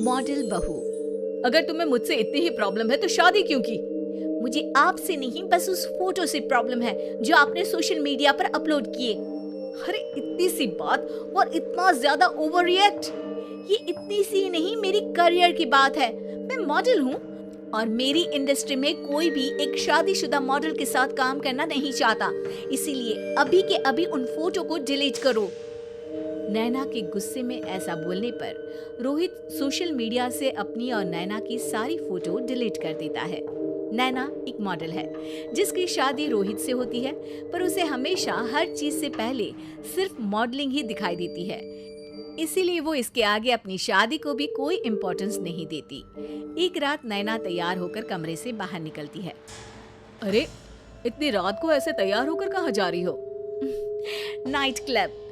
Model बहू। अगर तुम्हें मुझसे इतनी ही प्रॉब्लम है तो शादी क्यों की? मुझे आपसे नहीं, बस उस फोटो से प्रॉब्लम है जो आपने सोशल मीडिया पर अपलोड किए। अरे इतनी सी बात और इतना ज्यादा ओवर रिएक्ट। ये इतनी सी नहीं, मेरी करियर की बात है। मैं मॉडल हूँ और मेरी इंडस्ट्री में कोई भी एक शादीशुदा मॉडल के साथ काम करना नहीं चाहता। इसीलिए अभी के अभी उन फोटो को डिलीट करो। नैना के गुस्से में ऐसा बोलने पर रोहित सोशल मीडिया से अपनी और नैना की सारी फोटो डिलीट कर देता है। नैना एक मॉडल है जिसकी शादी रोहित से होती है, पर उसे हमेशा हर चीज से पहले सिर्फ मॉडलिंग ही दिखाई देती है। इसीलिए वो इसके आगे अपनी शादी को भी कोई इम्पोर्टेंस नहीं देती। एक रात नैना तैयार होकर कमरे से बाहर निकलती है। अरे इतनी रात को ऐसे तैयार होकर कहाँ जा रही हो? Night club.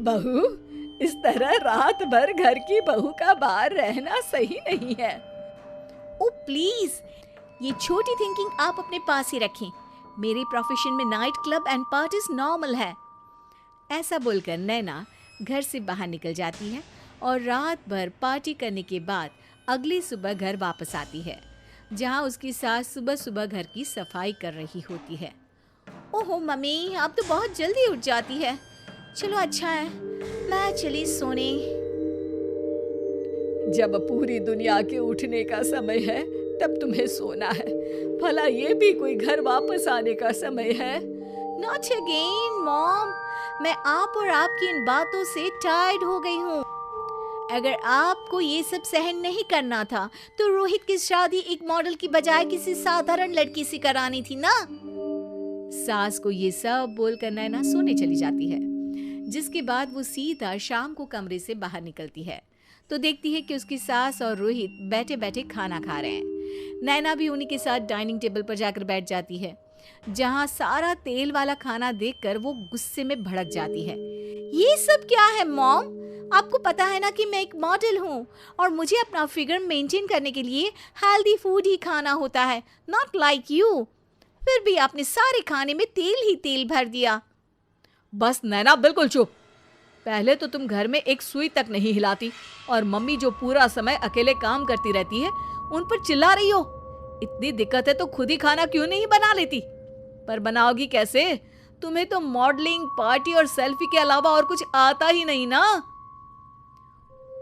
बहू, इस तरह रात भर घर की बहू का बाहर रहना सही नहीं है। ओ प्लीज, ये छोटी थिंकिंग आप अपने पास ही रखें। मेरे प्रोफेशन में night club and parties normal है। ऐसा बोलकर नैना घर से बाहर निकल जाती है और रात भर पार्टी करने के बाद अगली सुबह घर वापस आती है, जहां उसकी सास सुबह सुबह घर की सफाई कर रही होती है। ओहो मम्मी, आप तो बहुत जल्दी उठ जाती है। चलो अच्छा है, मैं चली सोने। जब पूरी दुनिया के उठने का समय है तब तुम्हें सोना है। भला ये भी कोई घर वापस आने का समय है? नॉट अगेन मॉम, मैं आप और आपकी इन बातों से टायर्ड हो गई हूँ। अगर आपको ये सब सहन नहीं करना था तो रोहित की शादी एक मॉडल की बजाय किसी साधारण लड़की से करानी थी ना। सास को ये सब बोलकर नैना सोने चली जाती है, जिसके बाद वो सीधा शाम को कमरे से बाहर निकलती है तो देखती है कि उसकी सास और रोहित बैठे बैठे खाना खा रहे हैं। नैना भी उन्हीं के साथ डाइनिंग टेबल पर जाकर बैठ जाती है, जहां सारा तेल वाला खाना देखकर वो गुस्से में भड़क जाती है। ये सब क्या है मॉम? आपको पता है ना कि मैं एक मॉडल हूँ और मुझे अपना फिगर मेंटेन करने के लिए हेल्दी फूड ही खाना होता है, नॉट लाइक यू। फिर भी आपने सारे खाने में तेल ही तेल भर दिया। बस नैना, बिल्कुल चुप। पहले तो तुम घर में एक सुई तक नहीं हिलाती और मम्मी जो पूरा समय अकेले काम करती रहती है उन पर चिल्ला रही हो। इतनी दिक्कत है तो खुद ही खाना क्यों नहीं बना लेती? पर बनाओगी कैसे? तुम्हें तो मॉडलिंग, पार्टी और सेल्फी के अलावा और कुछ आता ही नहीं ना।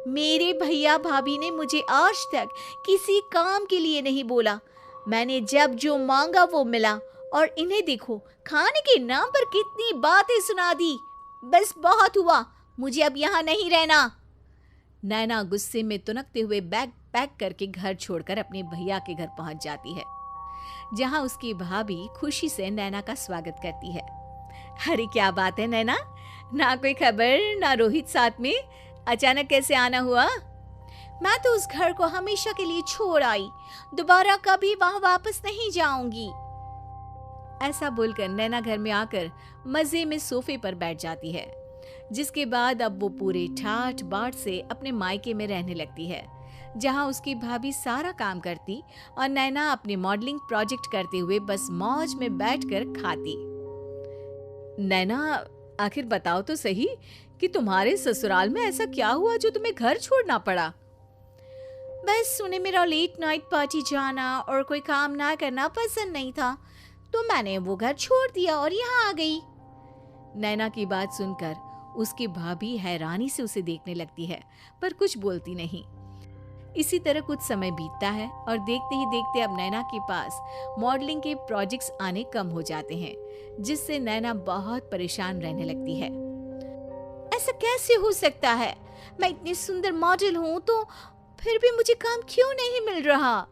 मेरे भैया भाभी ने मुझे आज तक किसी काम के लिए नहीं बोला। मैंने जब जो मांगा वो मिला और इन्हें देखो, खाने के नाम पर कितनी बातें सुना दी। बस बहुत हुआ, मुझे अब यहाँ नहीं रहना। नैना गुस्से में तुनकते हुए बैग पैक करके घर छोड़कर अपने भैया के घर पहुंच जाती है, जहां उसकी भाभी खुशी से नैना का स्वागत करती है। अरे क्या बात है नैना, ना कोई खबर ना रोहित साथ में, अचानक कैसे आना हुआ? मैं तो उस घर को हमेशा के लिए छोड़ आई, दोबारा कभी वहां वापस नहीं जाऊंगी। ऐसा बोलकर नैना घर में आकर मजे में सोफे पर बैठ जाती है, जिसके बाद अब वो पूरे ठाठ बाट से अपने मायके में रहने लगती है, जहां उसकी भाभी सारा काम करती और नैना अपने मॉडलिंग प्रोजेक्ट करते हुए बस मौज में बैठकर खाती। नैना, आखिर बताओ तो सही कि तुम्हारे ससुराल में ऐसा क्या हुआ जो तुम्हें घर छोड़ना पड़ा? बस उन्हें मेरा लेट नाइट पार्टी जाना और कोई काम ना करना पसंद नहीं था, तो मैंने वो घर छोड़ दिया और यहाँ आ गई। नैना की बात सुनकर उसकी भाभी हैरानी से उसे देखने लगती है, पर कुछ बोलती नहीं। इसी तरह कुछ समय बीतता है और देखते ही देखते अब नैना के पास मॉडलिंग के प्रोजेक्ट्स आने कम हो जाते हैं, जिससे नैना बहुत परेशान रहने लगती है। ऐसा कैसे हो सकता है? मैं इतनी सुंदर मॉडल हूँ तो फिर भी मुझे काम क्यों नहीं मिल रहा?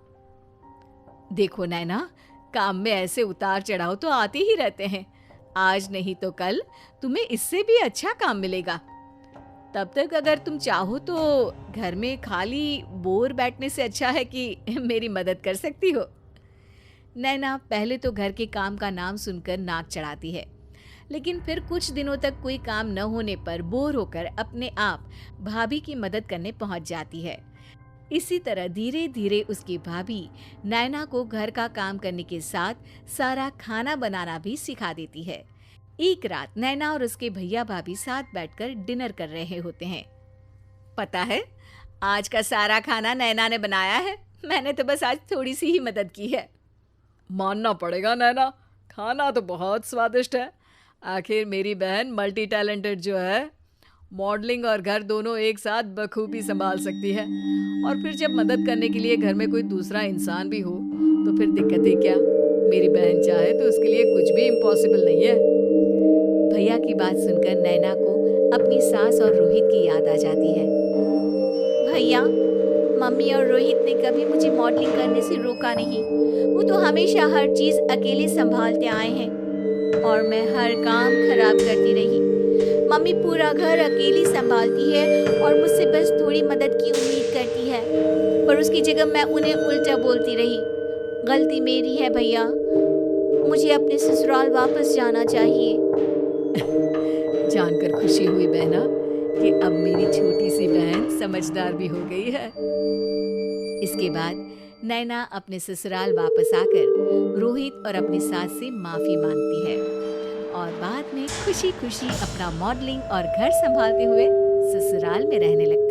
देखो नैना, काम में ऐसे उतार चढ़ाव तो आते ही रहते हैं। आज नहीं तो कल तुम्हें इससे भी अच्छा काम मिलेगा। तब तक अगर तुम चाहो तो घर में खाली बोर बैठने से अच्छा है कि मेरी मदद कर सकती हो। नैना पहले तो घर के काम का नाम सुनकर नाक चढ़ाती है, लेकिन फिर कुछ दिनों तक कोई काम न होने पर बोर होकर अपने आप भाभी की मदद करने पहुंच जाती है। इसी तरह धीरे धीरे उसकी भाभी नैना को घर का काम करने के साथ सारा खाना बनाना भी सिखा देती है। एक रात नैना और उसके भैया भाभी साथ बैठकर डिनर कर रहे होते हैं। पता है, आज का सारा खाना नैना ने बनाया है, मैंने तो बस आज थोड़ी सी ही मदद की है। मानना पड़ेगा नैना, खाना तो बहुत स्वादिष्ट है। आखिर मेरी बहन मल्टी टैलेंटेड जो है, मॉडलिंग और घर दोनों एक साथ बखूबी संभाल सकती है। और फिर जब मदद करने के लिए घर में कोई दूसरा इंसान भी हो तो फिर दिक्कत ही क्या। मेरी बहन चाहे तो उसके लिए कुछ भी इम्पॉसिबल नहीं है। भैया की बात सुनकर नैना को अपनी सास और रोहित की याद आ जाती है। भैया, मम्मी और रोहित ने कभी मुझे मॉडलिंग करने से रोका नहीं। वो तो हमेशा हर चीज़ अकेले संभालते आए हैं और मैं हर काम खराब करती रही। मम्मी पूरा घर अकेली संभालती है और मुझसे बस थोड़ी मदद की उम्मीद करती है, पर उसकी जगह मैं उन्हें उल्टा बोलती रही। गलती मेरी है भैया, मुझे अपने ससुराल वापस जाना चाहिए। जानकर खुशी हुई बहना कि अब मेरी छोटी सी बहन समझदार भी हो गई है। इसके बाद नैना अपने ससुराल वापस आकर रोहित और अपनी सास से माफ़ी मांगती है और बाद में खुशी खुशी अपना मॉडलिंग और घर संभालते हुए ससुराल में रहने लगती है।